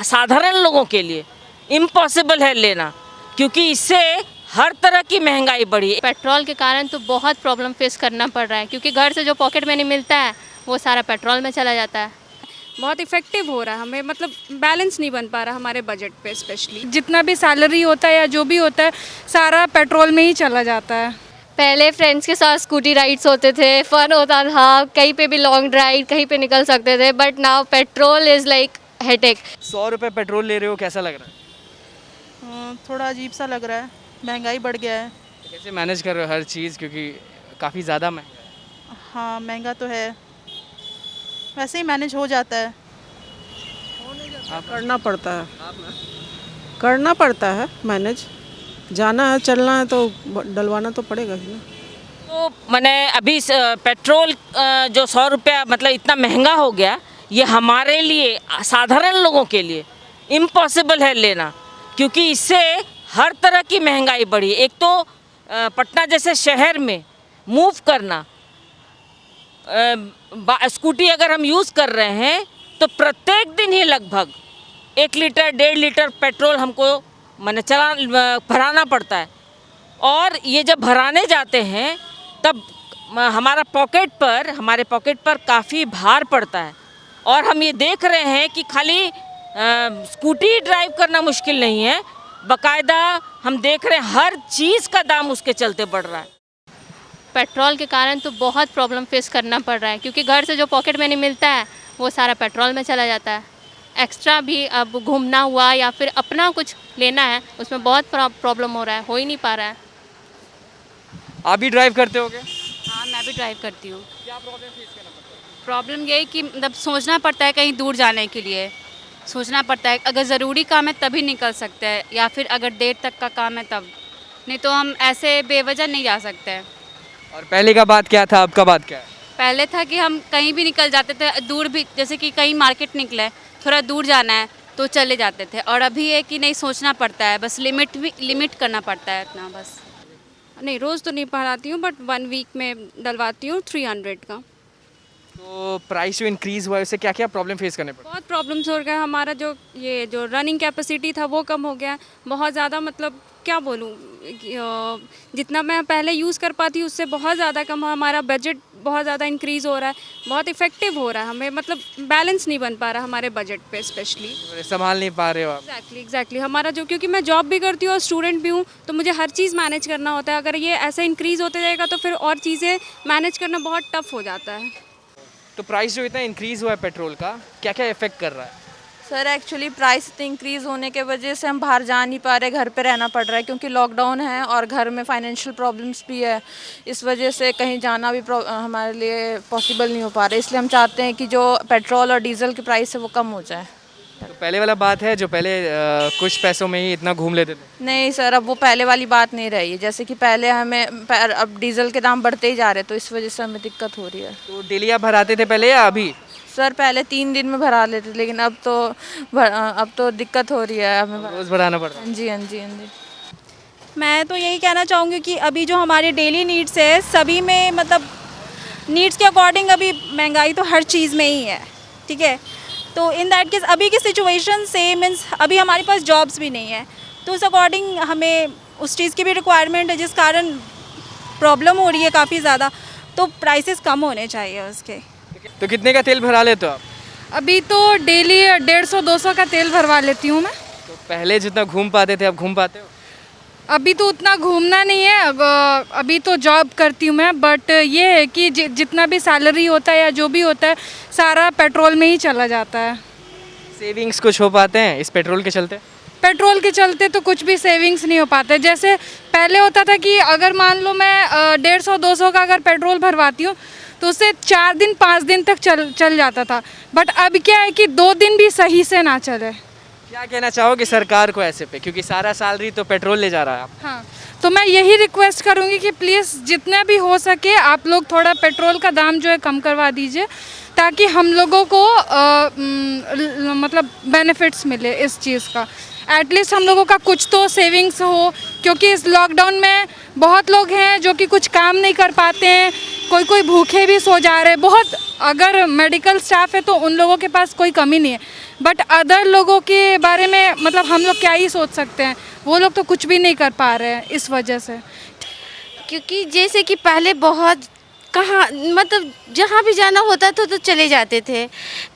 साधारण लोगों के लिए इम्पॉसिबल है लेना, क्योंकि इससे हर तरह की महंगाई बढ़ी। पेट्रोल के कारण तो बहुत प्रॉब्लम फेस करना पड़ रहा है, क्योंकि घर से जो पॉकेट मनी मिलता है वो सारा पेट्रोल में चला जाता है। बहुत इफ़ेक्टिव हो रहा है हमें, मतलब बैलेंस नहीं बन पा रहा हमारे बजट पे। स्पेशली जितना भी सैलरी होता है या जो भी होता है सारा पेट्रोल में ही चला जाता है। पहले फ्रेंड्स के साथ स्कूटी राइड्स होते थे, फन होता था, कहीं पे भी लॉन्ग ड्राइव कहीं पे निकल सकते थे, but now petrol is like headache. 100 रुपये पेट्रोल ले रहे हो, कैसा लग रहा है? थोड़ा अजीब सा लग रहा है, महंगाई बढ़ गया है। कैसे मैनेज कर रहे हो हर चीज़, क्योंकि काफ़ी ज़्यादा महंगा है। हाँ महंगा तो है, वैसे ही मैनेज हो जाता है। करना पड़ता है, करना पड़ता है मैनेज। जाना है चलना है तो डलवाना तो पड़ेगा ही ना। तो मैंने अभी पेट्रोल जो 100 रुपया मतलब इतना महंगा हो गया, ये हमारे लिए साधारण लोगों के लिए इम्पॉसिबल है लेना, क्योंकि इससे हर तरह की महंगाई बढ़ी। एक तो पटना जैसे शहर में मूव करना, स्कूटी अगर हम यूज़ कर रहे हैं तो प्रत्येक दिन ही लगभग 1 लीटर 1.5 लीटर पेट्रोल हमको मैंने भराना पड़ता है। और ये जब भराने जाते हैं तब हमारे पॉकेट पर काफ़ी भार पड़ता है। और हम ये देख रहे हैं कि खाली स्कूटी ड्राइव करना मुश्किल नहीं है, बाकायदा हम देख रहे हैं हर चीज़ का दाम उसके चलते बढ़ रहा है। पेट्रोल के कारण तो बहुत प्रॉब्लम फेस करना पड़ रहा है, क्योंकि घर से जो पॉकेट मनी मिलता है वो सारा पेट्रोल में चला जाता है। एक्स्ट्रा भी अब घूमना हुआ या फिर अपना कुछ लेना है, उसमें बहुत प्रॉब्लम हो रहा है, हो ही नहीं पा रहा है। आप भी ड्राइव करते होगे? हाँ मैं भी ड्राइव करती हूँ। क्या प्रॉब्लम फेस करना पड़ता है? प्रॉब्लम यही कि मतलब सोचना पड़ता है कहीं दूर जाने के लिए, सोचना पड़ता है अगर ज़रूरी काम है तभी निकल सकते हैं, या फिर अगर देर तक का काम है तब, नहीं तो हम ऐसे बेवजह नहीं जा सकते हैं। और पहले का बात क्या था, अब का बात क्या है? पहले था कि हम कहीं भी निकल जाते थे, दूर भी, जैसे कि कहीं मार्केट निकले, थोड़ा दूर जाना है तो चले जाते थे। और अभी है कि नहीं, सोचना पड़ता है, बस लिमिट करना पड़ता है इतना बस। नहीं रोज़ तो नहीं भराती हूँ, बट 1 वीक में डलवाती हूँ 300 का। तो प्राइस जो इंक्रीज़ हुआ है उससे क्या क्या प्रॉब्लम फेस करने पड़े? बहुत प्रॉब्लम्स हो गए। हमारा जो रनिंग कैपेसिटी था वो कम हो गया बहुत ज़्यादा। मतलब क्या बोलूँ, जितना मैं पहले यूज़ कर पाती हूँ उससे बहुत ज़्यादा कम। हमारा बजट बहुत ज़्यादा इंक्रीज़ हो रहा है, बहुत इफ़ेक्टिव हो रहा है हमें, मतलब बैलेंस नहीं बन पा रहा हमारे बजट पे। स्पेशली संभाल नहीं पा रहे हो आप? एग्जैक्टली हमारा क्योंकि मैं जॉब भी करती हूँ और स्टूडेंट भी हूँ, तो मुझे हर चीज़ मैनेज करना होता है। अगर ये ऐसे इंक्रीज़ होते जाएगा तो फिर और चीज़ें मैनेज करना बहुत टफ हो जाता है। तो प्राइस जो इतना इंक्रीज़ हुआ है पेट्रोल का, क्या क्या इफेक्ट कर रहा है? सर एक्चुअली प्राइस इतनी इंक्रीज़ होने के वजह से हम बाहर जा नहीं पा रहे, घर पे रहना पड़ रहा है, क्योंकि लॉकडाउन है और घर में फाइनेंशियल प्रॉब्लम्स भी है। इस वजह से कहीं जाना भी हमारे लिए पॉसिबल नहीं हो पा रहा है। इसलिए हम चाहते हैं कि जो पेट्रोल और डीजल की प्राइस है वो कम हो जाए। तो पहले वाला बात है जो पहले कुछ पैसों में ही इतना घूम लेते थे? नहीं सर, अब वो पहले वाली बात नहीं रही है। जैसे कि पहले अब डीजल के दाम बढ़ते ही जा रहे, तो इस वजह से हमें दिक्कत हो रही है। तो डेली आप भराते थे पहले या अभी? सर पहले 3 दिन में भरा लेते थे, लेकिन अब तो दिक्कत हो रही है हमें। रोज़ भराना पड़ रहा है? हाँ जी, हाँ जी, हाँ जी। मैं तो यही कहना चाहूँगी कि अभी जो हमारे डेली नीड्स है सभी में, मतलब नीड्स के अकॉर्डिंग अभी महंगाई तो हर चीज़ में ही है, ठीक है। तो इन दैट केस अभी की सिचुएशन से मीन्स अभी हमारे पास जॉब्स भी नहीं है, तो उस अकॉर्डिंग हमें उस चीज़ की भी रिक्वायरमेंट है, जिस कारण प्रॉब्लम हो रही है काफ़ी ज़्यादा। तो प्राइसेस कम होने चाहिए उसके। तो कितने का तेल भरा लेते हो आप? अभी तो डेली 150-200 का तेल भरवा लेती हूँ मैं। तो पहले जितना घूम पाते थे अब घूम पाते हो? अभी तो उतना घूमना नहीं है, अभी तो जॉब करती हूँ मैं, बट ये है कि जितना भी सैलरी होता है या जो भी होता है सारा पेट्रोल में ही चला जाता है। सेविंग्स कुछ हो पाते हैं इस पेट्रोल के चलते? पेट्रोल के चलते तो कुछ भी सेविंग्स नहीं हो पाते। जैसे पहले होता था कि अगर मान लो मैं 150-200 का अगर पेट्रोल भरवाती हूँ तो उससे 4 दिन 5 दिन तक चल जाता था, बट अब क्या है कि 2 दिन भी सही से ना चले। क्या कहना चाहोगे सरकार को ऐसे पे, क्योंकि सारा सैलरी तो पेट्रोल ले जा रहा है आप? हाँ, तो मैं यही रिक्वेस्ट करूँगी कि प्लीज़ जितना भी हो सके आप लोग थोड़ा पेट्रोल का दाम जो है कम करवा दीजिए, ताकि हम लोगों को मतलब बेनिफिट्स मिले इस चीज़ का। एटलीस्ट हम लोगों का कुछ तो सेविंग्स हो, क्योंकि इस लॉकडाउन में बहुत लोग हैं जो कि कुछ काम नहीं कर पाते हैं, कोई भूखे भी सो जा रहे हैं। बहुत अगर मेडिकल स्टाफ है तो उन लोगों के पास कोई कमी नहीं है, बट अदर लोगों के बारे में मतलब हम लोग क्या ही सोच सकते हैं, वो लोग तो कुछ भी नहीं कर पा रहे हैं इस वजह से। क्योंकि जैसे कि पहले बहुत कहाँ मतलब जहाँ भी जाना होता था तो चले जाते थे,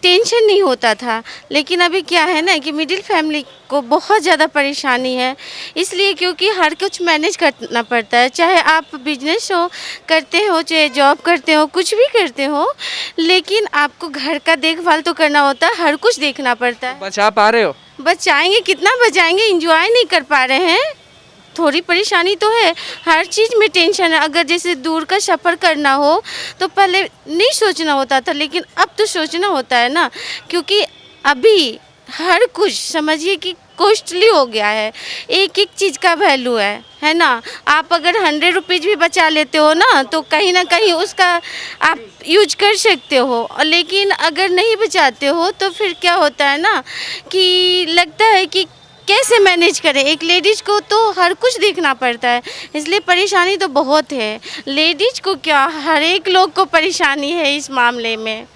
टेंशन नहीं होता था। लेकिन अभी क्या है ना कि मिडिल फैमिली को बहुत ज़्यादा परेशानी है, इसलिए क्योंकि हर कुछ मैनेज करना पड़ता है। चाहे आप बिजनेस हो करते हो, चाहे जॉब करते हो, कुछ भी करते हो, लेकिन आपको घर का देखभाल तो करना होता है, हर कुछ देखना पड़ता है। बचा पा रहे हो? बचाएंगे, कितना बचाएंगे, इंजॉय नहीं कर पा रहे हैं। थोड़ी परेशानी तो है, हर चीज़ में टेंशन है। अगर जैसे दूर का सफ़र करना हो तो पहले नहीं सोचना होता था, लेकिन अब तो सोचना होता है ना, क्योंकि अभी हर कुछ समझिए कि कॉस्टली हो गया है। एक एक चीज़ का वैल्यू है ना। आप अगर 100 रुपीज़ भी बचा लेते हो ना तो कहीं ना कहीं उसका आप यूज कर सकते हो, लेकिन अगर नहीं बचाते हो तो फिर क्या होता है ना कि लगता है कि कैसे मैनेज करें। एक लेडीज़ को तो हर कुछ देखना पड़ता है, इसलिए परेशानी तो बहुत है। लेडीज़ को क्या, हर एक लोग को परेशानी है इस मामले में।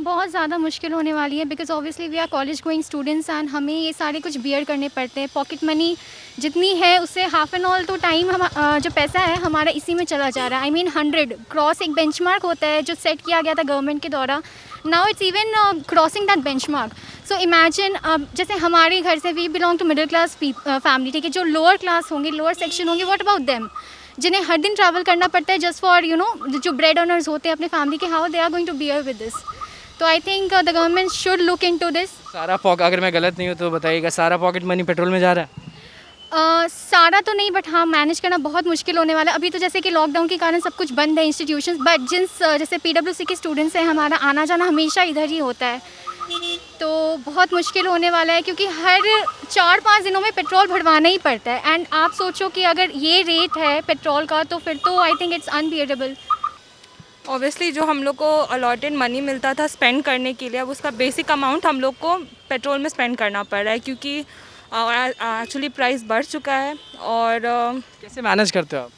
बहुत ज़्यादा मुश्किल होने वाली है, because obviously we are college going students and हमें ये सारे कुछ बियर करने पड़ते हैं। पॉकेट मनी जितनी है उससे हाफ एंड ऑल तो टाइम हम जो पैसा है हमारा इसी में चला जा रहा है। आई मीन 100 क्रॉस एक बेंचमार्क होता है जो सेट किया गया था गवर्नमेंट के द्वारा। Now it's even crossing that benchmark. So imagine जैसे हमारे घर से we belong to middle class family, ठीक है, जो लोअर क्लास होंगे, लोअर सेक्शन होंगे, व्हाट अबाउट देम, जिन्हें हर दिन ट्रैवल करना पड़ता है जस्ट फॉर जो ब्रेड अर्नर्स होते हैं अपने फैमिली के, how they are going to bear with this. तो I think the government should look into this. सारा अगर मैं गलत नहीं हूँ तो बताइएगा, सारा पॉकेट मनी पेट्रोल में जा रहा है? सारा तो नहीं, बट हाँ मैनेज करना बहुत मुश्किल होने वाला है। अभी तो जैसे कि लॉकडाउन के कारण सब कुछ बंद है इंस्टीट्यूशंस, बट जैसे PWC के स्टूडेंट्स हैं, हमारा आना जाना हमेशा इधर ही होता है, तो बहुत मुश्किल होने वाला है क्योंकि हर 4-5 दिनों में पेट्रोल भरवाना ही पड़ता है। एंड आप सोचो कि अगर ये रेट है पेट्रोल का तो फिर तो I think it's unbearable. Obviously जो हम लोग को अलॉटेड मनी मिलता था स्पेंड करने के लिए, अब उसका बेसिक अमाउंट हम लोग को पेट्रोल में स्पेंड करना पड़ रहा है क्योंकि एक्चुअली प्राइस बढ़ चुका है। और कैसे मैनेज करते हो आप?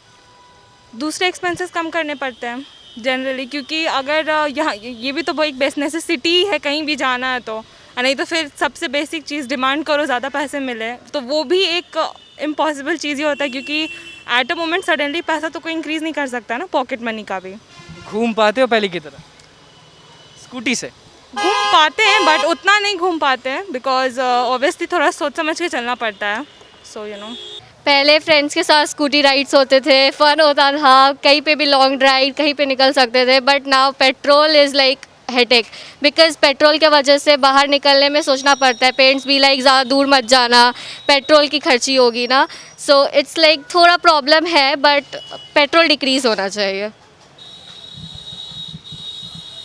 दूसरे एक्सपेंसेस कम करने पड़ते हैं जनरली, क्योंकि अगर यहाँ ये भी तो एक बेस नेसेसिटी है कहीं भी जाना है तो, नहीं तो फिर सबसे बेसिक चीज़ डिमांड करो ज़्यादा पैसे मिले, तो वो भी एक इम्पॉसिबल चीज़ ही होता है क्योंकि एट अ मोमेंट सडनली पैसा तो कोई इंक्रीज़ नहीं कर सकता ना, पॉकेट मनी का भी। घूम पाते हो पहले की तरह स्कूटी से? घूम पाते हैं बट उतना नहीं घूम पाते हैं बिकॉज ऑब्वियसली थोड़ा सोच समझ के चलना पड़ता है। सो पहले फ्रेंड्स के साथ स्कूटी राइड्स होते थे, फ़न होता था, कहीं पे भी लॉन्ग ड्राइव कहीं पे निकल सकते थे, but now petrol is like headache because petrol के वजह से बाहर निकलने में सोचना पड़ता है। पेरेंट्स भी लाइक ज़्यादा दूर मत जाना, पेट्रोल की खर्ची होगी ना, सो इट्स लाइक थोड़ा प्रॉब्लम है, बट पेट्रोल डिक्रीज़ होना चाहिए।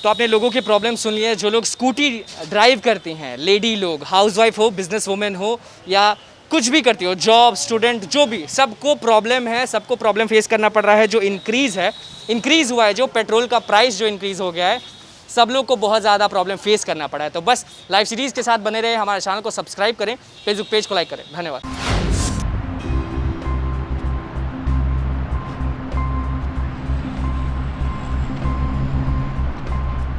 तो आपने लोगों की प्रॉब्लम सुन लिया है, जो लोग स्कूटी ड्राइव करते हैं, लेडी लोग, हाउसवाइफ हो, बिजनेस वुमेन हो या कुछ भी करती हो, जॉब, स्टूडेंट, जो भी, सबको प्रॉब्लम है, सबको प्रॉब्लम फेस करना पड़ रहा है। जो इंक्रीज़ हुआ है, जो पेट्रोल का प्राइस जो इंक्रीज़ हो गया है, सब लोग को बहुत ज़्यादा प्रॉब्लम फेस करना पड़ा है। तो बस लाइव सीरीज़ के साथ बने रहे, हमारे चैनल को सब्सक्राइब करें, फेसबुक पेज को लाइक करें। धन्यवाद।